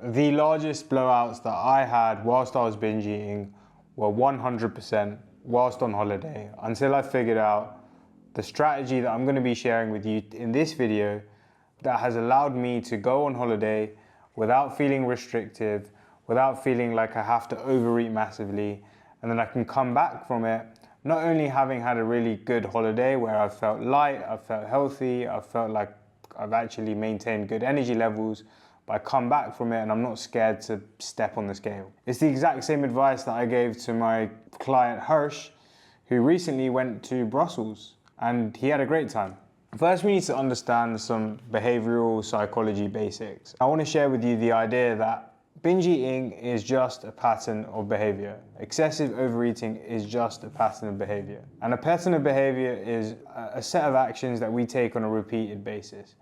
The largest blowouts that I had whilst I was binge eating were 100% whilst on holiday, until I figured out the strategy that I'm going to be sharing with you in this video that has allowed me to go on holiday without feeling restrictive, without feeling like I have to overeat massively, and then I can come back from it not only having had a really good holiday where I felt light, I felt healthy, I felt like I've actually maintained good energy levels, but I come back from it and I'm not scared to step on the scale. It's the exact same advice that I gave to my client Hirsch, who recently went to Brussels and he had a great time. First, we need to understand some behavioral psychology basics. I want to share with you the idea that binge eating is just a pattern of behavior. Excessive overeating is just a pattern of behavior. And a pattern of behavior is a set of actions that we take on a repeated basis.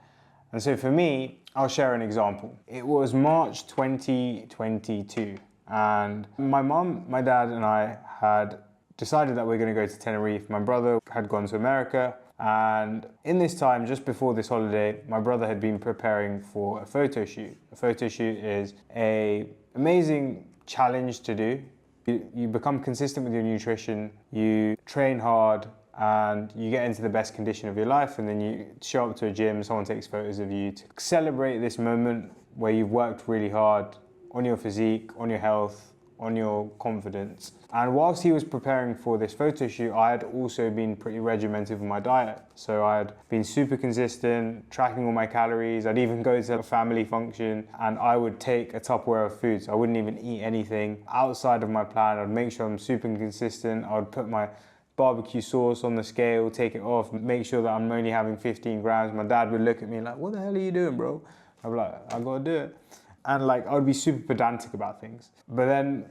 And so for me, I'll share an example. It was March 2022, and my mum, my dad, and I had decided that we were going to go to Tenerife. My brother had gone to America, and in this time, just before this holiday, my brother had been preparing for a photo shoot. A photo shoot is an amazing challenge to do. You become consistent with your nutrition, you train hard, and you get into the best condition of your life, and then you show up to a gym, someone takes photos of you to celebrate this moment where you've worked really hard on your physique, on your health, on your confidence. And whilst he was preparing for this photo shoot, I had also been pretty regimented with my diet. So I had been super consistent, tracking all my calories. I'd even go to a family function and I would take a Tupperware of food. So I wouldn't even eat anything outside of my plan. I'd make sure I'm super consistent. I would put my barbecue sauce on the scale, take it off, make sure that I'm only having 15 grams. My dad would look at me like, what the hell are you doing, bro? I'd be like, I gotta do it. And like, I would be super pedantic about things. But then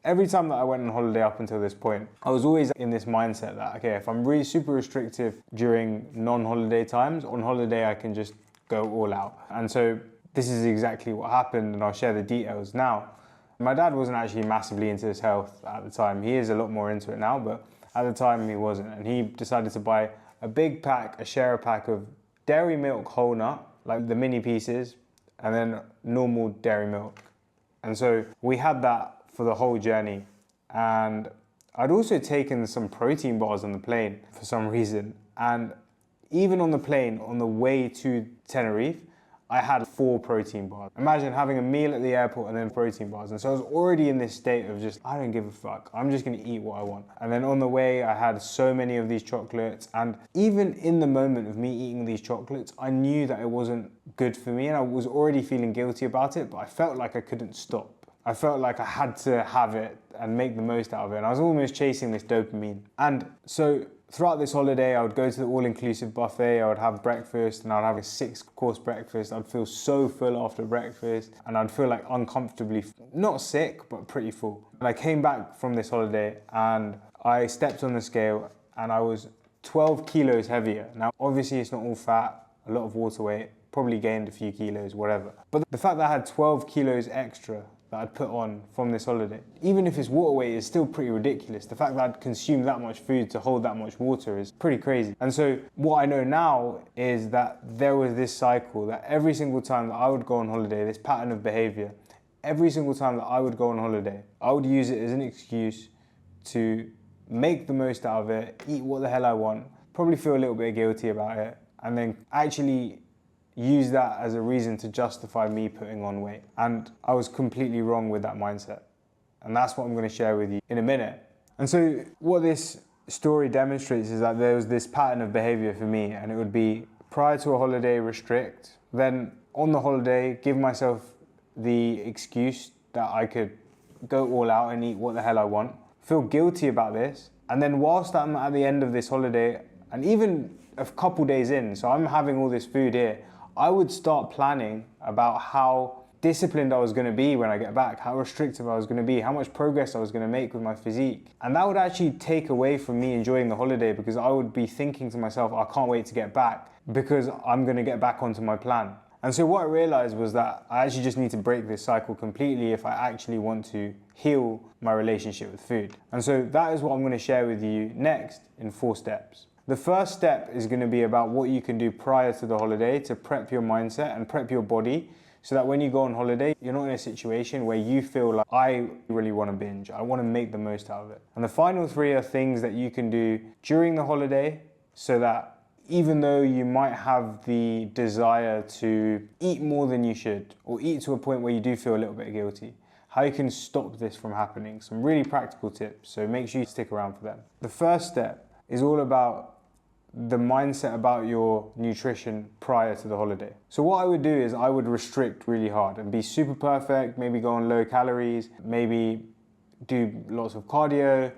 every time that I went on holiday up until this point, I was always in this mindset that, okay, if I'm really super restrictive during non-holiday times, on holiday I can just go all out. And so this is exactly what happened, and I'll share the details now. My dad wasn't actually massively into his health at the time. He is a lot more into it now, but at the time he wasn't. And he decided to buy a big pack, a sharer pack of dairy milk whole nut, like the mini pieces, and then normal dairy milk. And so we had that for the whole journey. And I'd also taken some protein bars on the plane for some reason. And even on the plane, on the way to Tenerife, I had 4 protein bars. Imagine having a meal at the airport and then protein bars. And so I was already in this state of just, I don't give a fuck. I'm just gonna eat what I want. And then on the way, I had so many of these chocolates. And even in the moment of me eating these chocolates, I knew that it wasn't good for me. And I was already feeling guilty about it, but I felt like I couldn't stop. I felt like I had to have it and make the most out of it. And I was almost chasing this dopamine. And so throughout this holiday, I would go to the all-inclusive buffet, I would have breakfast, and I'd have a 6-course breakfast. I'd feel so full after breakfast, and I'd feel like uncomfortably, not sick, but pretty full. And I came back from this holiday, and I stepped on the scale, and I was 12 kilos heavier. Now, obviously, it's not all fat, a lot of water weight, probably gained a few kilos, whatever. But the fact that I had 12 kilos extra that I'd put on from this holiday, even if it's water weight, is still pretty ridiculous. The fact that I'd consumed that much food to hold that much water is pretty crazy. And so what I know now is that there was this cycle that every single time that I would go on holiday, this pattern of behavior, every single time that I would go on holiday, I would use it as an excuse to make the most out of it, eat what the hell I want, probably feel a little bit guilty about it, and then actually use that as a reason to justify me putting on weight. And I was completely wrong with that mindset. And that's what I'm going to share with you in a minute. And so what this story demonstrates is that there was this pattern of behavior for me, and it would be prior to a holiday, restrict, then on the holiday, give myself the excuse that I could go all out and eat what the hell I want, feel guilty about this, and then whilst I'm at the end of this holiday, and even a couple days in, so I'm having all this food here, I would start planning about how disciplined I was going to be when I get back, how restrictive I was going to be, how much progress I was going to make with my physique. And that would actually take away from me enjoying the holiday, because I would be thinking to myself, I can't wait to get back because I'm going to get back onto my plan. And so what I realized was that I actually just need to break this cycle completely if I actually want to heal my relationship with food. And so that is what I'm going to share with you next in 4 steps. The first step is going to be about what you can do prior to the holiday to prep your mindset and prep your body so that when you go on holiday, you're not in a situation where you feel like, I really want to binge. I want to make the most out of it. And the final three are things that you can do during the holiday so that even though you might have the desire to eat more than you should, or eat to a point where you do feel a little bit guilty, how you can stop this from happening. Some really practical tips, so make sure you stick around for them. The first step is all about the mindset about your nutrition prior to the holiday. So what I would do is I would restrict really hard and be super perfect, maybe go on low calories, maybe do lots of cardio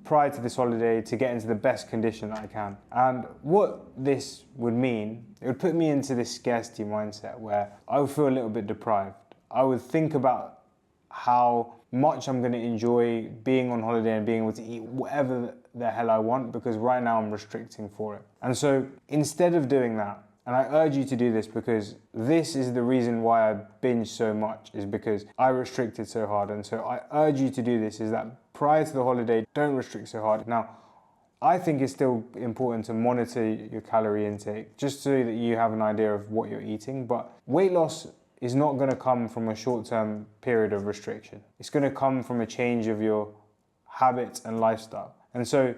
prior to this holiday to get into the best condition that I can. And what this would mean, it would put me into this scarcity mindset where I would feel a little bit deprived. I would think about how much I'm going to enjoy being on holiday and being able to eat whatever the hell I want, because right now I'm restricting for it. And so instead of doing that, and I urge you to do this because this is the reason why I binge so much, is because I restricted so hard. And so I urge you to do this, is that prior to the holiday, don't restrict so hard. Now, I think it's still important to monitor your calorie intake just so that you have an idea of what you're eating. But weight loss is not going to come from a short-term period of restriction. It's going to come from a change of your habits and lifestyle. And so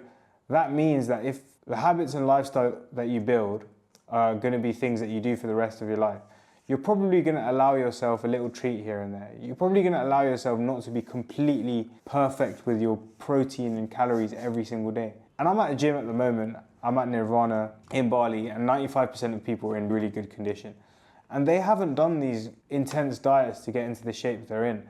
that means that if the habits and lifestyle that you build are going to be things that you do for the rest of your life, you're probably going to allow yourself a little treat here and there. You're probably going to allow yourself not to be completely perfect with your protein and calories every single day. And I'm at a gym at the moment, I'm at Nirvana in Bali, and 95% of people are in really good condition. And they haven't done these intense diets to get into the shape they're in.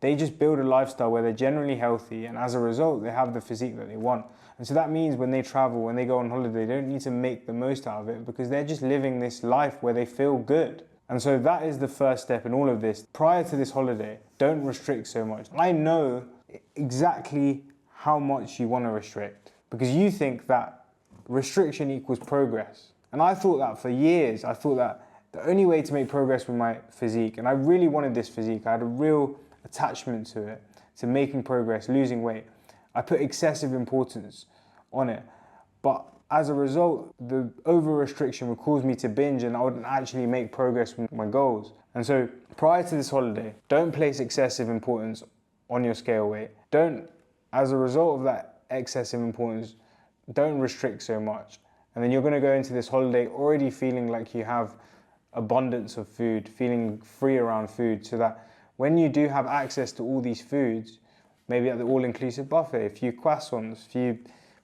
They just build a lifestyle where they're generally healthy, and as a result, they have the physique that they want. And so that means when they travel, when they go on holiday, they don't need to make the most out of it because they're just living this life where they feel good. And so that is the first step in all of this. Prior to this holiday, don't restrict so much. I know exactly how much you want to restrict because you think that restriction equals progress. And I thought that for years. I thought that the only way to make progress with my physique, and I really wanted this physique, I had a real attachment to it, to making progress, losing weight. I put excessive importance on it. But as a result, the over-restriction would cause me to binge and I wouldn't actually make progress with my goals. And so prior to this holiday, don't place excessive importance on your scale weight. As a result of that excessive importance, don't restrict so much. And then you're going to go into this holiday already feeling like you have abundance of food, feeling free around food, so that when you do have access to all these foods, maybe at the all-inclusive buffet, a few croissants, a few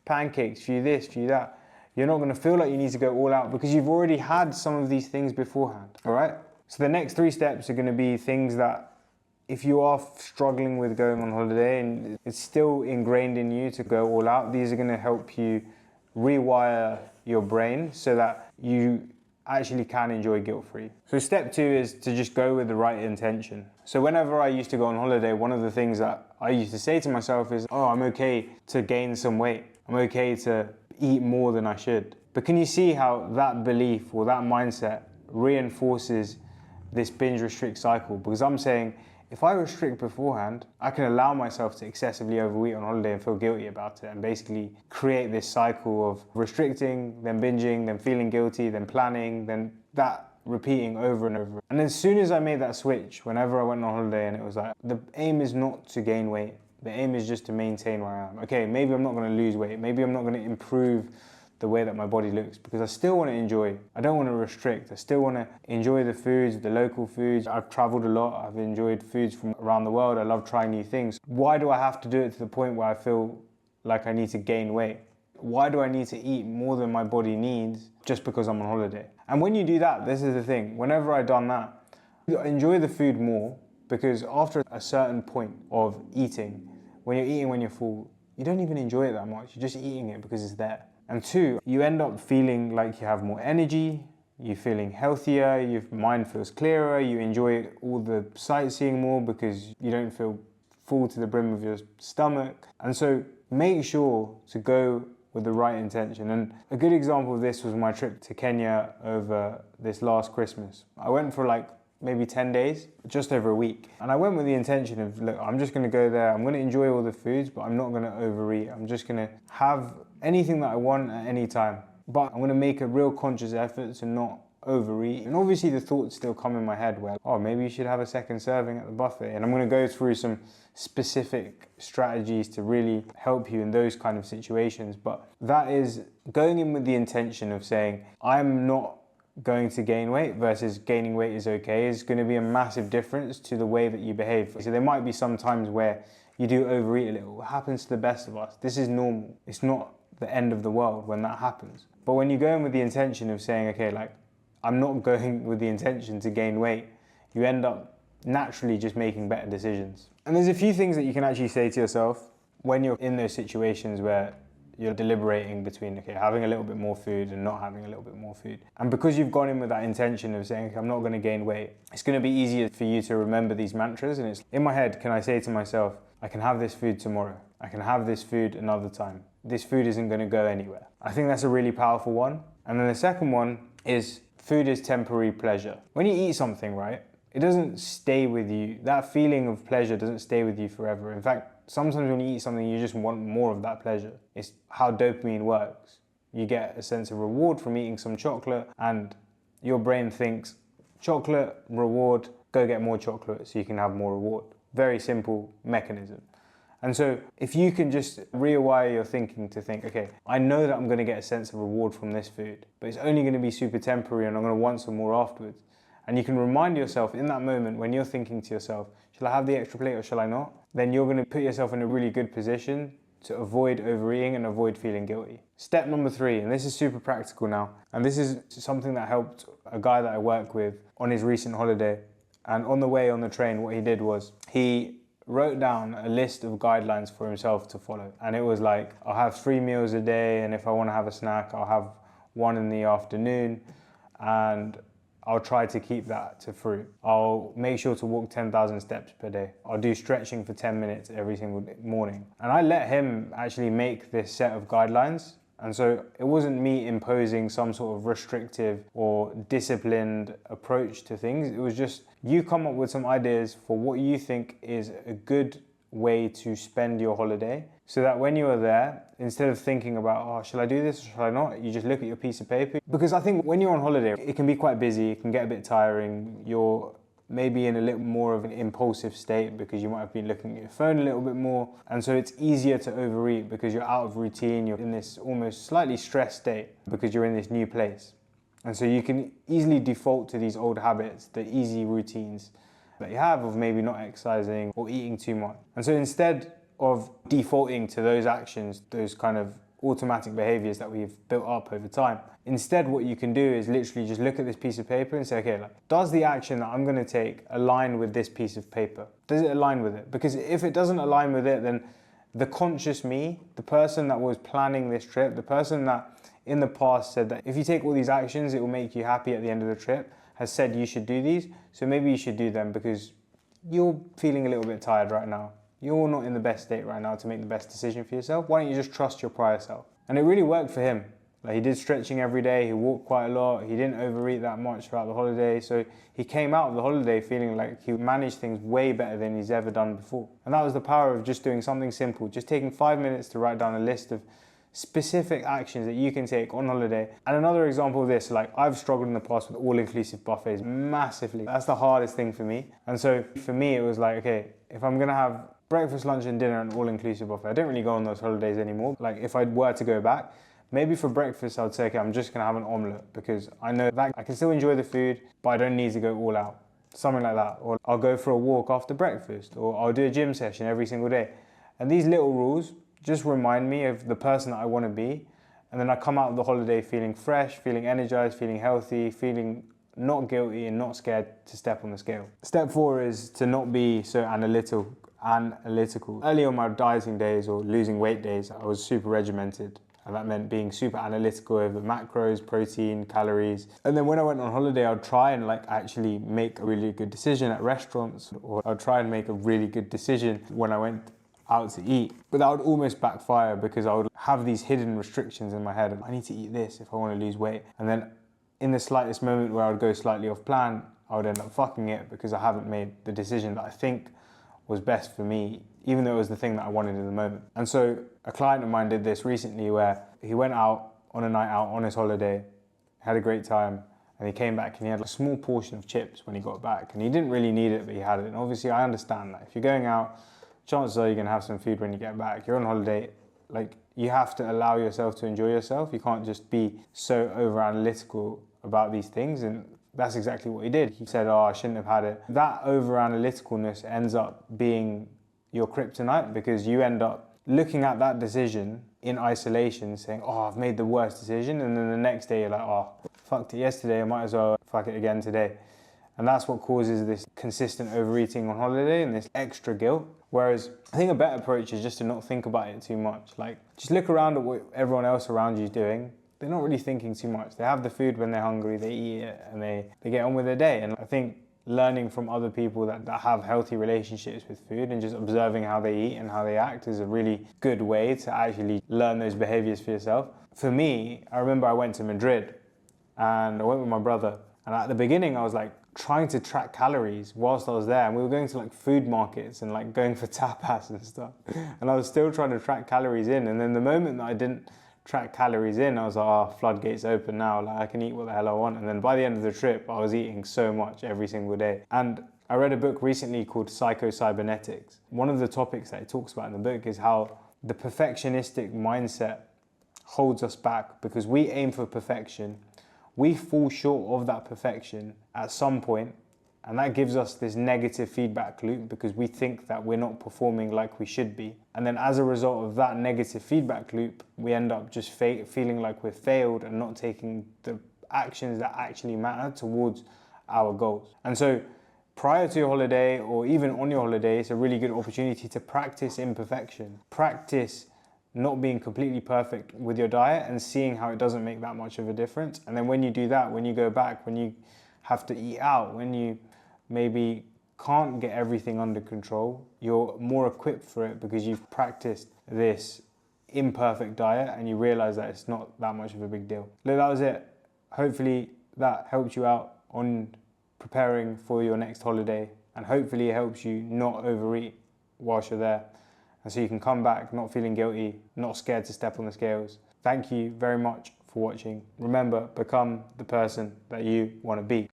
pancakes, a few this, a few that, you're not going to feel like you need to go all out because you've already had some of these things beforehand, all right? So the next 3 steps are going to be things that if you are struggling with going on holiday and it's still ingrained in you to go all out, these are going to help you rewire your brain so that you actually can enjoy guilt-free. So step 2 is to just go with the right intention. So whenever I used to go on holiday, one of the things that I used to say to myself is, oh, I'm okay to gain some weight. I'm okay to eat more than I should. But can you see how that belief or that mindset reinforces this binge restrict cycle? Because I'm saying, if I restrict beforehand, I can allow myself to excessively overeat on holiday and feel guilty about it and basically create this cycle of restricting, then binging, then feeling guilty, then planning, then that repeating over and over. And as soon as I made that switch, whenever I went on holiday and it was like, the aim is not to gain weight. The aim is just to maintain where I am. Okay, maybe I'm not going to lose weight. Maybe I'm not going to improve the way that my body looks because I still want to enjoy. I don't want to restrict. I still want to enjoy the foods, the local foods. I've traveled a lot. I've enjoyed foods from around the world. I love trying new things. Why do I have to do it to the point where I feel like I need to gain weight? Why do I need to eat more than my body needs just because I'm on holiday? And when you do that, this is the thing. Whenever I've done that, you enjoy the food more because after a certain point of eating, when you're eating when you're full, you don't even enjoy it that much. You're just eating it because it's there. And 2, you end up feeling like you have more energy, you're feeling healthier, your mind feels clearer, you enjoy all the sightseeing more because you don't feel full to the brim of your stomach. And so make sure to go with the right intention. And a good example of this was my trip to Kenya over this last Christmas. I went for like maybe 10 days, just over a week. And I went with the intention of, look, I'm just gonna go there, I'm gonna enjoy all the foods, but I'm not gonna overeat. I'm just gonna have anything that I want at any time. But I'm gonna make a real conscious effort to not overeat. And obviously the thoughts still come in my head where, oh, maybe you should have a second serving at the buffet. And I'm going to go through some specific strategies to really help you in those kind of situations. But that is going in with the intention of saying, I'm not going to gain weight versus gaining weight is okay, is going to be a massive difference to the way that you behave. So there might be some times where you do overeat a little. It happens to the best of us. This is normal. It's not the end of the world when that happens. But when you go in with the intention of saying, okay, like, I'm not going with the intention to gain weight, you end up naturally just making better decisions. And there's a few things that you can actually say to yourself when you're in those situations where you're deliberating between, okay, having a little bit more food and not having a little bit more food. And because you've gone in with that intention of saying, okay, I'm not going to gain weight, it's going to be easier for you to remember these mantras. And it's in my head, can I say to myself, I can have this food tomorrow. I can have this food another time. This food isn't going to go anywhere. I think that's a really powerful one. And then the second one is food is temporary pleasure. When you eat something, right, it doesn't stay with you. That feeling of pleasure doesn't stay with you forever. In fact, sometimes when you eat something, you just want more of that pleasure. It's how dopamine works. You get a sense of reward from eating some chocolate, and your brain thinks, chocolate, reward, go get more chocolate so you can have more reward. Very simple mechanism. And so if you can just rewire your thinking to think, okay, I know that I'm going to get a sense of reward from this food, but it's only going to be super temporary and I'm going to want some more afterwards. And you can remind yourself in that moment when you're thinking to yourself, shall I have the extra plate or shall I not? Then you're going to put yourself in a really good position to avoid overeating and avoid feeling guilty. Step number 3, and this is super practical now, and this is something that helped a guy that I work with on his recent holiday. And on the way on the train, what he did was he wrote down a list of guidelines for himself to follow. And it was like, I'll have 3 meals a day, and if I want to have a snack, I'll have 1 in the afternoon, and I'll try to keep that to fruit. I'll make sure to walk 10,000 steps per day. I'll do stretching for 10 minutes every single morning. And I let him actually make this set of guidelines. And so it wasn't me imposing some sort of restrictive or disciplined approach to things. It was just you come up with some ideas for what you think is a good way to spend your holiday, so that when you are there, instead of thinking about, oh, shall I do this or shall I not, you just look at your piece of paper. Because I think when you're on holiday, it can be quite busy, it can get a bit tiring. You're maybe in a little more of an impulsive state because you might have been looking at your phone a little bit more. And so it's easier to overeat because you're out of routine. You're in this almost slightly stressed state because you're in this new place. And so you can easily default to these old habits, the easy routines that you have of maybe not exercising or eating too much. And so instead of defaulting to those actions, those kind of automatic behaviors that we've built up over time, instead what you can do is literally just look at this piece of paper and say, okay, like, does the action that I'm going to take align with this piece of paper? Does it align with it? Because if it doesn't align with it, then the conscious me, the person that was planning this trip, the person that in the past said that if you take all these actions, it will make you happy at the end of the trip, has said you should do these. So maybe you should do them because you're feeling a little bit tired right now. You're not in the best state right now to make the best decision for yourself. Why don't you just trust your prior self? And it really worked for him. Like, he did stretching every day, he walked quite a lot, he didn't overeat that much throughout the holiday. So he came out of the holiday feeling like he managed things way better than he's ever done before. And that was the power of just doing something simple, just taking 5 minutes to write down a list of specific actions that you can take on holiday. And another example of this, like, I've struggled in the past with all-inclusive buffets massively. That's the hardest thing for me. And so for me, it was like, okay, if I'm gonna have breakfast, lunch and dinner and all-inclusive buffet, I don't really go on those holidays anymore. Like, if I were to go back, maybe for breakfast, I would say, okay, I'm just gonna have an omelette because I know that I can still enjoy the food, but I don't need to go all out. Something like that. Or I'll go for a walk after breakfast, or I'll do a gym session every single day. And these little rules just remind me of the person that I want to be. And then I come out of the holiday feeling fresh, feeling energized, feeling healthy, feeling not guilty and not scared to step on the scale. Step 4 is to not be so analytical. Early on my dieting days or losing weight days, I was super regimented. And that meant being super analytical over macros, protein, calories. And then when I went on holiday, I'd try and actually make a really good decision at restaurants, or I'd try and make a really good decision when I went out to eat. But that would almost backfire because I would have these hidden restrictions in my head. I need to eat this if I want to lose weight. And then in the slightest moment where I would go slightly off plan, I would end up fucking it because I haven't made the decision that I think was best for me, even though it was the thing that I wanted in the moment. And so a client of mine did this recently where he went out on a night out on his holiday, had a great time, and and he came back and he had a small portion of chips when he got back, and he didn't really need it, but he had it. And obviously I understand that if you're going out, chances are you're gonna have some food when you get back. You're on holiday, like you have to allow yourself to enjoy yourself. You can't just be so over analytical about these things, and that's exactly what he did. He said, oh, I shouldn't have had it. That over analyticalness ends up being your kryptonite, because you end up looking at that decision in isolation, saying, oh, I've made the worst decision. And then the next day you're like, oh, fucked it yesterday, I might as well fuck it again today. And that's what causes this consistent overeating on holiday and this extra guilt. Whereas I think a better approach is just to not think about it too much. Like, just look around at what everyone else around you is doing. They're not really thinking too much. They have the food when they're hungry, they eat it, and they get on with their day. And I think learning from other people that have healthy relationships with food and just observing how they eat and how they act is a really good way to actually learn those behaviors for yourself. For me, I remember I went to Madrid and I went with my brother. And at the beginning, I was like trying to track calories whilst I was there. And we were going to like food markets and like going for tapas and stuff. And I was still trying to track calories in. And then the moment that I didn't track calories in, I was like, oh, floodgates open now, like I can eat what the hell I want. And then by the end of the trip, I was eating so much every single day. And I read a book recently called Psycho-Cybernetics. One of the topics that it talks about in the book is how the perfectionistic mindset holds us back, because we aim for perfection. We fall short of that perfection at some point, and that gives us this negative feedback loop because we think that we're not performing like we should be. And then as a result of that negative feedback loop, we end up just feeling like we've failed and not taking the actions that actually matter towards our goals. And so prior to your holiday or even on your holiday, it's a really good opportunity to practice imperfection. Practice not being completely perfect with your diet and seeing how it doesn't make that much of a difference. And then when you do that, when you go back, when you have to eat out, when you maybe can't get everything under control, you're more equipped for it because you've practiced this imperfect diet and you realize that it's not that much of a big deal. Look, that was it. Hopefully that helped you out on preparing for your next holiday, and hopefully it helps you not overeat whilst you're there. And so you can come back not feeling guilty, not scared to step on the scales. Thank you very much for watching. Remember, become the person that you want to be.